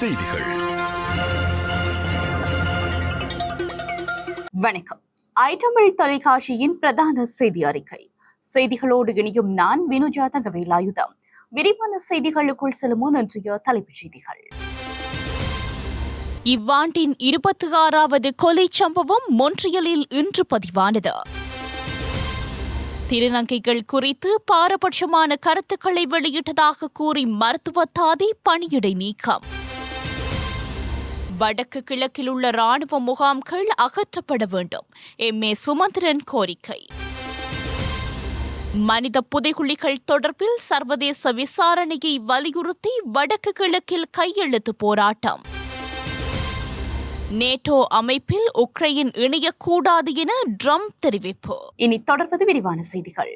செய்திகள். வணக்கம். ஐ-தமிழ் தொலைக்காட்சியின் பிரதான செய்தி அறிக்கை. செய்திகளோடு இணையும் நான் வினுஜா தங்கவேலாயுதம். விரிவான செய்திகளுக்குள் செல்லும் முன் இன்றைய தலைப்புச் செய்திகள். இவ்வாண்டின் 26வது கொலை சம்பவம் மொன்றியலில் இன்று பதிவானது. திருநங்கைகள் குறித்து பாரபட்சமான கருத்துக்களை வெளியிட்டதாக கூறி மருத்துவ தாதி பணியிடை நீக்கம். வடக்கு கிழக்கில் உள்ள ராணுவ முகாம்கள் அகற்றப்பட வேண்டும். எம்.ஏ. சுமந்திரன் கோரிக்கை. மனித புதைகுழிகள் தொடர்பில் சர்வதேச விசாரணையை வலியுறுத்தி வடக்கு கிழக்கில் கையெழுத்து போராட்டம். நேட்டோ அமைப்பில் உக்ரைன் இணையக்கூடாது என ட்ரம்ப் தெரிவிப்பு. இனி தொடர்வது விரிவான செய்திகள்.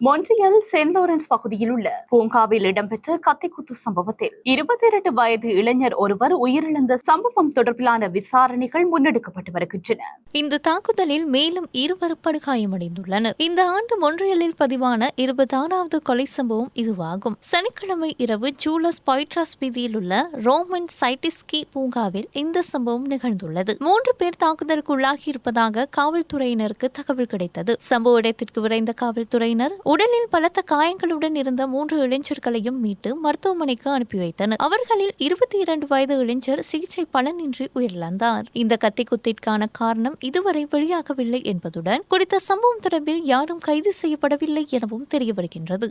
மொன்றியல் சென்ட் லாரன்ஸ் பகுதியில் உள்ள பூங்காவில் இடம்பெற்ற கத்திக்குத்து சம்பவத்தில் 22 வயது இளைஞர் ஒருவர் உயிரிழந்த சம்பவம் தொடர்பிலான விசாரணைகள் முன்னெடுக்கப்பட்டு வருகின்றன. இந்த தாக்குதலில் மேலும் 2 படுகாயமடைந்துள்ளனர். இந்த ஆண்டு மொன்றியலில் பதிவான 26வது கொலை சம்பவம் இதுவாகும். சனிக்கிழமை இரவு ஜூலஸ் பாய்ட்ராஸ் வீதியில் உள்ள ரோமன் சைட்டிஸ்கி பூங்காவில் இந்த சம்பவம் நிகழ்ந்துள்ளது. 3 பேர் தாக்குதலுக்கு உள்ளாகி இருப்பதாக காவல்துறையினருக்கு தகவல் கிடைத்தது. சம்பவ இடத்திற்கு விரைந்த காவல்துறையினர் உடலில் பலத்த காயங்களுடன் இருந்த 3 இளைஞர்களையும் மீட்டு மருத்துவமனைக்கு அனுப்பி வைத்தனர். அவர்களில் 22 வயது இளைஞர் சிகிச்சை பலனின்றி உயிரிழந்தார். இந்த கத்திக்குத்திற்கான காரணம் இதுவரை வெளியாகவில்லை என்பதுடன் குறித்த சம்பவம் தொடர்பில் யாரும் கைது செய்யப்படவில்லை எனவும் தெரிய வருகின்றது.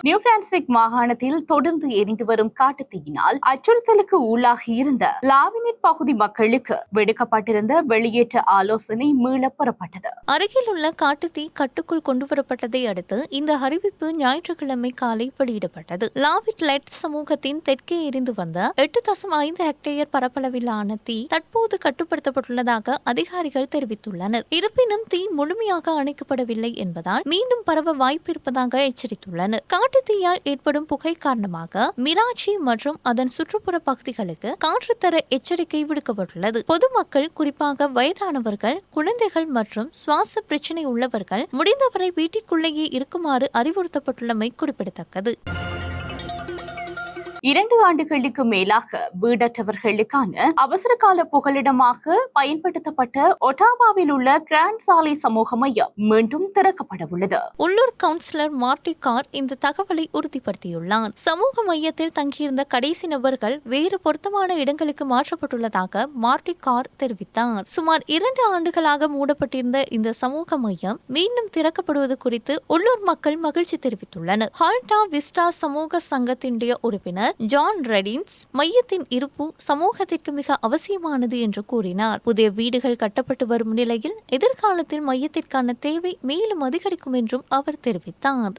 நியூ பிரான்ஸ்விக் மாகாணத்தில் தொடர்ந்து எரிந்து வரும் காட்டுத்தீயினால் அச்சுறுத்தலுக்கு உள்ளாகியிருந்த லாவினெட் பகுதி மக்களுக்கு விடுக்கப்பட்டிருந்த வெளியேற்ற ஆலோசனை மீள பெறப்பட்டது. அருகில் உள்ள காட்டுத்தீ கட்டுக்குள் கொண்டுவரப்பட்டதை அடுத்து இந்த அறிவிப்பு ஞாயிற்றுக்கிழமை காலை வெளியிடப்பட்டது. லாவிட் லைட் சமூகத்தின் தெற்கே எரிந்து வந்த 8.5 ஹெக்டேயர் பரப்பளவிலான தீ தற்போது கட்டுப்படுத்தப்பட்டுள்ளதாக அதிகாரிகள் தெரிவித்துள்ளனர். இருப்பினும் தீ முழுமையாக அணைக்கப்படவில்லை என்பதால் மீண்டும் பரவ வாய்ப்பு இருப்பதாக எச்சரித்துள்ளனர். காட்டுத்தீயால் ஏற்படும் புகை காரணமாக மிராச்சி மற்றும் அதன் சுற்றுப்புற பகுதிகளுக்கு காற்றுத்தர எச்சரிக்கை விடுக்கப்பட்டுள்ளது. பொதுமக்கள், குறிப்பாக வயதானவர்கள், குழந்தைகள் மற்றும் சுவாச பிரச்சினை உள்ளவர்கள் முடிந்தவரை வீட்டிற்குள்ளேயே இருக்குமாறு அறிவுறுத்தப்பட்டுள்ளமை குறிப்பிடத்தக்கது. 2 ஆண்டுகளுக்கு மேலாக வீடற்றவர்களுக்கான அவசரகால புகலிடமாக பயன்படுத்தப்பட்ட ஒட்டாவாவில் உள்ள கிராண்ட் சாலை சமூக மையம் மீண்டும் திறக்கப்பட உள்ளது. உள்ளூர் கவுன்சிலர் மார்டி கார் இந்த தகவலை உறுதிப்படுத்தியுள்ளார். சமூக மையத்தில் தங்கியிருந்த கடைசி நபர்கள் வேறு பொருத்தமான இடங்களுக்கு மாற்றப்பட்டுள்ளதாக மார்டி கார் தெரிவித்தார். சுமார் 2 ஆண்டுகளாக மூடப்பட்டிருந்த இந்த சமூக மையம் மீண்டும் திறக்கப்படுவது குறித்து உள்ளூர் மக்கள் மகிழ்ச்சி தெரிவித்துள்ளனர். ஹால்டா விஸ்டா சமூக சங்கத்தினுடைய உறுப்பினர் ஜான் ரெடின்ஸ் மையத்தின் இருப்பு சமூகத்திற்கு மிக அவசியமானது என்று கூறினார். புதிய வீடுகள் கட்டப்பட்டு வரும் நிலையில் எதிர்காலத்தில் மையத்திற்கான தேவை மேலும் அதிகரிக்கும் என்றும் அவர் தெரிவித்தார்.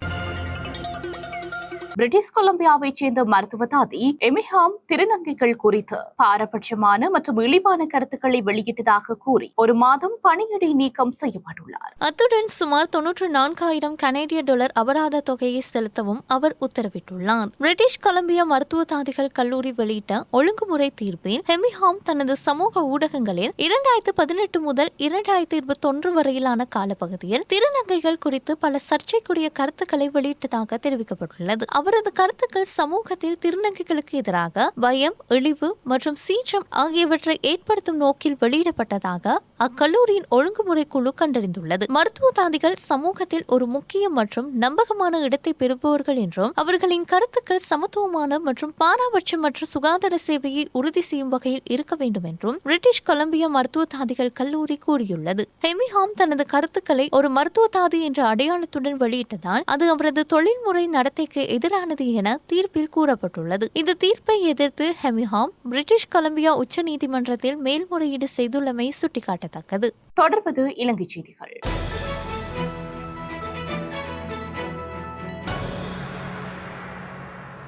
பிரிட்டிஷ் கொலம்பியாவைச் சேர்ந்த மருத்துவ தாதி எமிஹாம் திருநங்கைகள் குறித்து பாரபட்சமான மற்றும் இழிவான கருத்துக்களை வெளியிட்டதாக கூறி 1 மாதம் பணியிடை நீக்கம் செய்யப்பட்டுள்ளார். அத்துடன் சுமார் 94,000 கனேடிய டாலர் அபராத தொகையை செலுத்தவும் அவர் உத்தரவிட்டுள்ளார். பிரிட்டிஷ் கொலம்பியா மருத்துவ தாதிகள் கல்லூரி வெளியிட்ட ஒழுங்குமுறை தீர்ப்பில் எமிஹாம் தனது சமூக ஊடகங்களில் 2018 முதல் 2021 வரையிலான காலப்பகுதியில் திருநங்கைகள் குறித்து பல சர்ச்சைக்குரிய கருத்துக்களை வெளியிட்டதாக தெரிவிக்கப்பட்டுள்ளது. அவரது கருத்துக்கள் சமூகத்தில் திருநங்கைகளுக்கு எதிராக பயம், இழிவு மற்றும் சீற்றம் ஆகியவற்றை ஏற்படுத்தும் நோக்கில் வெளியிடப்பட்டதாக அக்கல்லூரியின் ஒழுங்குமுறை குழு கண்டறிந்துள்ளது. மருத்துவ தாதிகள் சமூகத்தில் ஒரு முக்கிய மற்றும் நம்பகமான இடத்தை பெறுபவர்கள் என்றும் அவர்களின் கருத்துக்கள் சமத்துவமான மற்றும் பாரபட்சமற்ற சுகாதார சேவையை உறுதி செய்யும் வகையில் இருக்க வேண்டும் என்றும் பிரிட்டிஷ் கொலம்பியா மருத்துவ தாதிகள் கல்லூரி கூறியுள்ளது. எமிஹாம் தனது கருத்துக்களை ஒரு மருத்துவ தாதி என்ற அடையாளத்துடன் வெளியிட்டதால் அது அவரது தொழில்முறை நடத்தைக்கு எதிரானது என தீர்ப்பில் கூறப்பட்டுள்ளது. இந்த தீர்ப்பை எதிர்த்து ஹெமிஹாம் பிரிட்டிஷ் கொலம்பியா உச்ச நீதிமன்றத்தில் மேல்முறையீடு செய்துள்ளமை சுட்டிக்காட்டத்தக்கது. தொடர்பது இலங்கை செய்திகள்.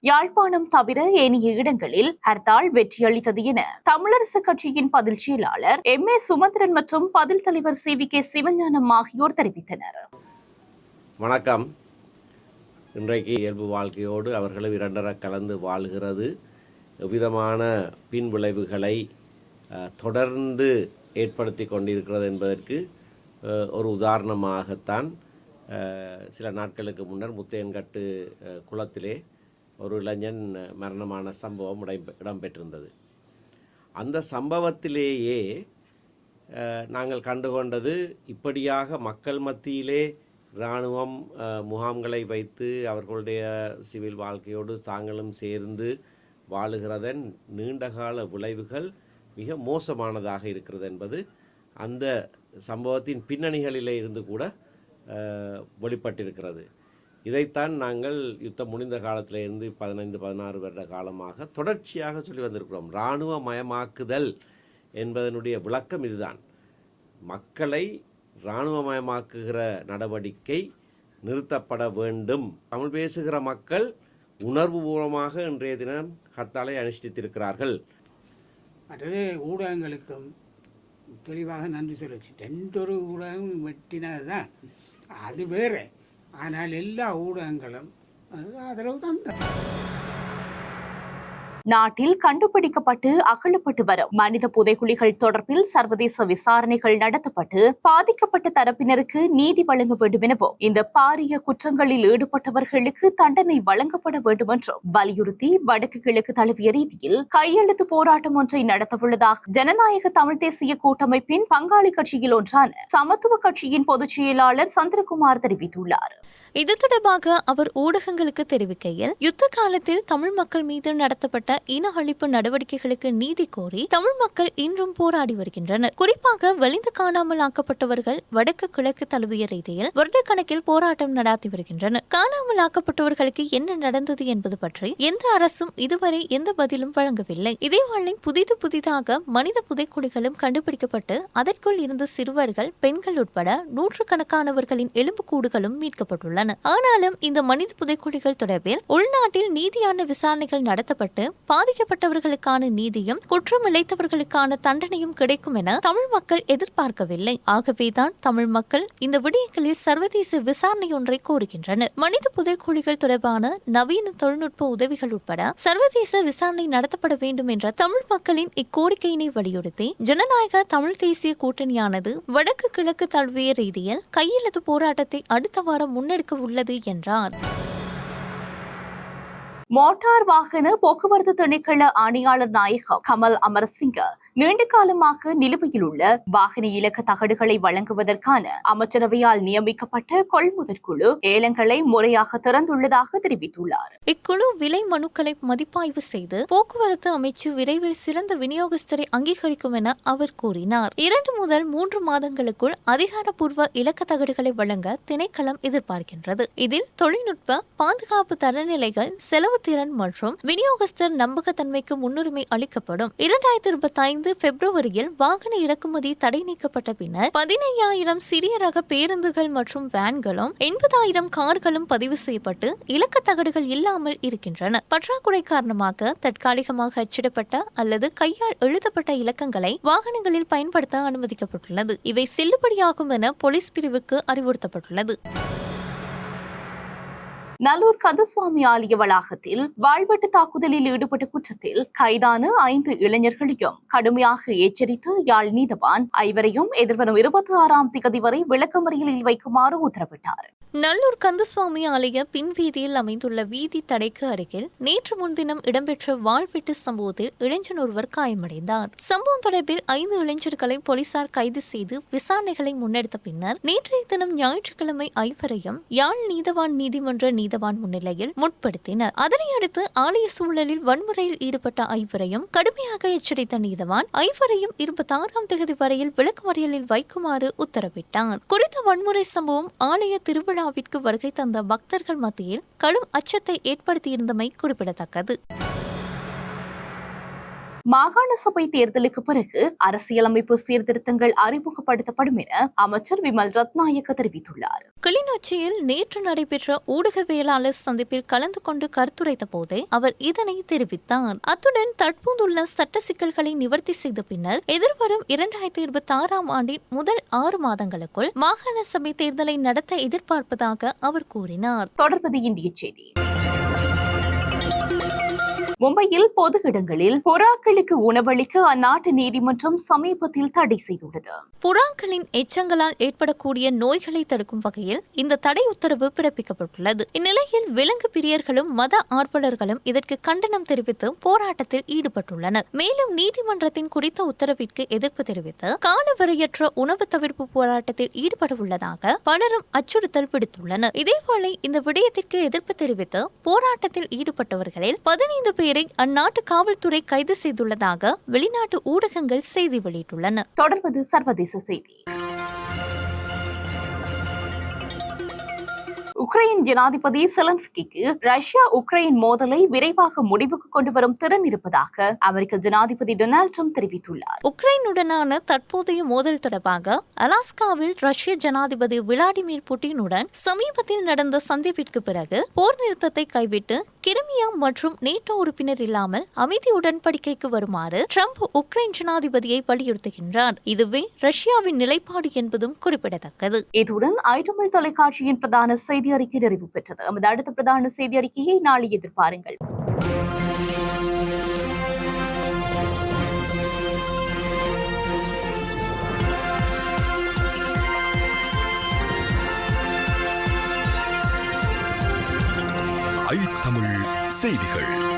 யாழ்ப்பாணம் தவிர ஏனைய இடங்களில் ஹர்த்தால் வெற்றியளித்தது என தமிழரசு கட்சியின் பதில் செயலாளர் எம்.ஏ. சுமந்திரன் மற்றும் பதில் தலைவர் சி.வி.கே. சிவஞானம் ஆகியோர் தெரிவித்தனர். வணக்கம். இன்றைக்கு இயல்பு வாழ்க்கையோடு அவர்களும் இரண்டர கலந்து வாழ்கிறது எவ்விதமான பின் விளைவுகளை தொடர்ந்து ஏற்படுத்தி கொண்டிருக்கிறது என்பதற்கு ஒரு உதாரணமாகத்தான் சில நாட்களுக்கு முன்னர் முத்தையன்கட்டு குளத்திலே ஒரு இளைஞன் மரணமான சம்பவம் இடம்பெற்றிருந்தது. அந்த சம்பவத்திலேயே நாங்கள் கண்டுகொண்டது, இப்படியாக மக்கள் மத்தியிலே இராணுவம் முகாம்களை வைத்து அவர்களுடைய சிவில் வாழ்க்கையோடு தாங்களும் சேர்ந்து வாழுகிறதன் நீண்டகால விளைவுகள் மிக மோசமானதாக இருக்கிறது என்பது அந்த சம்பவத்தின் பின்னணிகளிலே இருந்து கூட வெளிப்பட்டிருக்கிறது. இதைத்தான் நாங்கள் யுத்தம் முடிந்த காலத்திலிருந்து 15-16 வருட காலமாக தொடர்ச்சியாக சொல்லி வந்திருக்கிறோம். இராணுவமயமாக்குதல் என்பதனுடைய விளக்கம் இதுதான். மக்களை இராணுவமயமாக்குகிற நடவடிக்கை நிறுத்தப்பட வேண்டும். தமிழ் பேசுகிற மக்கள் உணர்வுபூர்வமாக இன்றைய தினம் ஹர்த்தாலை அனுஷ்டித்திருக்கிறார்கள். மற்றது ஊடகங்களுக்கும் தெளிவாக நன்றி சொல்லிச்சிட்டேன். ஒரு ஊடகம் வெட்டினது தான், அது வேறு. ஆனால் எல்லா ஊடகங்களும் ஆதரவு தான். நாட்டில் கண்டுபிடிக்கப்பட்டு அகழப்பட்டு வரும் மனித புதைகுழிகள் தொடர்பில் சர்வதேச விசாரணைகள் நடத்தப்பட்டு பாதிக்கப்பட்ட தரப்பினருக்கு நீதி வழங்க வேண்டும் எனவும் இந்த பாரிய குற்றங்களில் ஈடுபட்டவர்களுக்கு தண்டனை வழங்கப்பட வேண்டும் என்றும் வலியுறுத்தி வடக்கு கிழக்கு தழுவிய ரீதியில் கையெழுத்து போராட்டம் ஒன்றை நடத்தவுள்ளதாக ஜனநாயக தமிழ் தேசிய கூட்டமைப்பின் பங்காளி கட்சியில் ஒன்றான சமத்துவ கட்சியின் பொதுச் செயலாளர் சந்திரகுமார் தெரிவித்துள்ளார். இது தொடர்பாக அவர் ஊடகங்களுக்கு தெரிவிக்கையில், யுத்த காலத்தில் தமிழ் மக்கள் மீது நடத்தப்பட்ட இன அழிப்பு நடவடிக்கைகளுக்கு நீதி கோரி தமிழ் மக்கள் இன்றும் போராடி வருகின்றனர். குறிப்பாக வலிந்து காணாமல் ஆக்கப்பட்டவர்கள் வடக்கு கிழக்கு தழுவிய ரீதியில் வருடக்கணக்கில் போராட்டம் நடாத்தி வருகின்றனர். காணாமல் ஆக்கப்பட்டவர்களுக்கு என்ன நடந்தது என்பது பற்றி எந்த அரசும் இதுவரை எந்த பதிலும் வழங்கவில்லை. இதேவேளை புதிதாக மனித புதைக்குழிகளும் கண்டுபிடிக்கப்பட்டு அதற்குள் இருந்த சிறுவர்கள், பெண்கள் உட்பட நூற்றுக்கணக்கானவர்களின் எலும்புக்கூடுகளும் மீட்கப்பட்டுள்ளன. ஆனாலும் இந்த மனித புதைக்குழிகள் தொடர்பில் உள்நாட்டில் நீதியான விசாரணைகள் நடத்தப்பட்டு பாதிக்கப்பட்டவர்களுக்கான நீதியும் குற்றம் இழைத்தவர்களுக்கான தண்டனையும் கிடைக்கும் என தமிழ் மக்கள் எதிர்பார்க்கவில்லை. ஆகவேதான் தமிழ் மக்கள் இந்த விடயங்களில் சர்வதேச விசாரணை ஒன்றை கோருகின்றனர். மனித புதைக்குழிகள் தொடர்பான நவீன தொழில்நுட்ப உதவிகள் உட்பட சர்வதேச விசாரணை நடத்தப்பட வேண்டும் என்ற தமிழ் மக்களின் இக்கோரிக்கையினை வலியுறுத்தி ஜனநாயக தமிழ் தேசிய கூட்டணியானது வடக்கு கிழக்கு தழுவிய ரீதியில் கையெழுத்து போராட்டத்தை அடுத்த வாரம் முன்னெடுக்க உள்ளது என்றார். மோட்டார் வாகன போக்குவரத்து திணைக்கள ஆணையாளர் நாயகம் கமல் அமரசிங்க நீண்ட காலமாக நிலுவையில் உள்ள வாகன இலக்க தகடுகளை வழங்குவதற்கான அமைச்சரவையால் நியமிக்கப்பட்ட கொள்முதல் குழு ஏலங்களை முறையாக திறந்துள்ளதாக தெரிவித்துள்ளார். இக்குழு விலை மனுக்களை மதிப்பாய்வு செய்து போக்குவரத்து அமைச்சு விரைவில் சிறந்த விநியோகஸ்தரை அங்கீகரிக்கும் என அவர் கூறினார். 2 முதல் 3 மாதங்களுக்குள் அதிகாரப்பூர்வ இலக்க தகடுகளை வழங்க திணைக்களம் எதிர்பார்க்கின்றது. இதில் தொழில்நுட்ப பாதுகாப்பு தரநிலைகள், செலவு திறன் மற்றும் விநியோகஸ்தர் நம்பகத்தன்மைக்கு முன்னுரிமை அளிக்கப்படும். 2025 பிப்ரவரியில் வாகன இறக்குமதி தடை நீக்கப்பட்ட பின்னர் 15,000 சிறிய ரக பேருந்துகள் மற்றும் வேன்களும் 80,000 கார்களும் பதிவு செய்யப்பட்டு இலக்க தகடுகள் இல்லாமல் இருக்கின்றன. பற்றாக்குறை காரணமாக தற்காலிகமாக அச்சிடப்பட்ட அல்லது கையால் எழுதப்பட்ட இலக்கங்களை வாகனங்களில் பயன்படுத்த அனுமதிக்கப்பட்டுள்ளது. இவை செல்லுபடியாகும் என போலீஸ் பிரிவுக்கு அறிவுறுத்தப்பட்டுள்ளது. நல்லூர் கந்தசுவாமி ஆலய வளாகத்தில் வாழ்வெட்டு தாக்குதலில் ஈடுபட்ட குற்றத்தில் கைதான 5 இளைஞர்களையும் கடுமையாக எச்சரித்து யாழ் நீதவான் ஐவரையும் எதிர்வரும் 26ஆம் தேதி வரை விளக்கமறியலில் வைக்குமாறு உத்தரவிட்டார். நல்லூர் கந்தசுவாமி ஆலய பின்வீதியில் அமைந்துள்ள வீதி தடைக்கு அருகில் நேற்று முன்தினம் இடம்பெற்ற வாழ்வெட்டு சம்பவத்தில் இளைஞர் ஒருவர் காயமடைந்தார். சம்பவம் தொடர்பில் 5 இளைஞர்களை போலீசார் கைது செய்து விசாரணைகளை முன்னெடுத்த பின்னர் நேற்றைய தினம் ஞாயிற்றுக்கிழமை ஐவரையும் யாழ் நீதவான் நீதிமன்ற நீதவான் முன்னிலையில் முற்படுத்தினர். அதனையடுத்து ஆலய சூழலில் வன்முறையில் ஈடுபட்ட ஐவரையும் கடுமையாக எச்சரித்த நீதவான் ஐவரையும் 26ஆம் தேதி வரையில் விளக்கமறியலில் வைக்குமாறு உத்தரவிட்டார். குறித்த வன்முறை சம்பவம் ஆலய திருவிழாவிற்கு வருகை தந்த பக்தர்கள் மத்தியில் கடும் அச்சத்தை ஏற்படுத்தியிருந்தமை குறிப்பிடத்தக்கது. மாகாண சபை தேர்தலுக்கு பிறகு அரசியலமைப்பு சீர்திருத்தங்கள் அறிமுகப்படுத்தப்படும் என அமைச்சர் விமல் ரத்நாயக்க தெரிவித்துள்ளார். கிளிநொச்சியில் நேற்று நடைபெற்ற ஊடகவியலாளர் சந்திப்பில் கலந்து கொண்டு கருத்துரைத்த போதே அவர் இதனை தெரிவித்தார். அத்துடன் தற்போதுள்ள சட்ட சிக்கல்களை நிவர்த்தி செய்த பின்னர் எதிர்வரும் 2026ஆம் ஆண்டின் முதல் 6 மாதங்களுக்குள் மாகாண சபை தேர்தலை நடத்த எதிர்பார்ப்பதாக அவர் கூறினார். தொடர்வது இந்திய செய்தி. மும்பையில் பொது இடங்களில் புறாக்களுக்கு உணவளிக்க அந்நாட்டு நீதிமன்றம் சமீபத்தில் தடை செய்துள்ளது. புறாக்களின் எச்சங்களால் ஏற்படக்கூடிய நோய்களை தடுக்கும் வகையில் இந்த தடை உத்தரவு பிறப்பிக்கப்பட்டுள்ளது. இந்நிலையில் விலங்கு பிரியர்களும் மத ஆர்வலர்களும் இதற்கு கண்டனம் தெரிவித்து போராட்டத்தில் ஈடுபட்டுள்ளனர். மேலும் நீதிமன்றத்தின் குறித்த உத்தரவிற்கு எதிர்ப்பு தெரிவித்து காலவரையற்ற உணவு தவிர்ப்பு போராட்டத்தில் ஈடுபட உள்ளதாக பலரும் அச்சுறுத்தல் விடுத்துள்ளனர். இதேபோல இந்த விடயத்திற்கு எதிர்ப்பு தெரிவித்து போராட்டத்தில் ஈடுபட்டவர்களில் 15 பேரை அந்நாட்டு காவல்துறை கைது செய்துள்ளதாக வெளிநாட்டு ஊடகங்கள் செய்தி வெளியிட்டுள்ளன. தொடர்வது சர்வதேச செய்தி. உக்ரைன் ஜனாதிபதி செலன்ஸ்கிக்கு ரஷ்யா உக்ரைன் மோதலை விரைவாக முடிவுக்கு கொண்டு வரும் திறன் இருப்பதாக அமெரிக்க ஜனாதிபதி டொனால்ட் ட்ரம்ப் தெரிவித்துள்ளார். உக்ரைனுடனான தற்போதைய மோதல் தொடர்பாக அலாஸ்காவில் ரஷ்ய ஜனாதிபதி விளாடிமிர் புட்டினுடன் சமீபத்தில் நடந்த சந்திப்பிற்கு பிறகு போர் நிறுத்தத்தை கைவிட்டு கிரிமியா மற்றும் நேட்டோ உறுப்பினர் இல்லாமல் அமைதி உடன்படிக்கைக்கு வருமாறு ட்ரம்ப் உக்ரைன் ஜனாதிபதியை வலியுறுத்துகின்றார். இதுவே ரஷ்யாவின் நிலைப்பாடு என்பதும் குறிப்பிடத்தக்கது. இதுடன் ஐடமிழ் தொலைக்காட்சியின் பிரதான செய்தி அறிக்கை நிறைவு பெற்றது. நமது அடுத்த பிரதான செய்தி அறிக்கையை நாளை எதிர்பாருங்கள். தமிழ் செய்திகள்.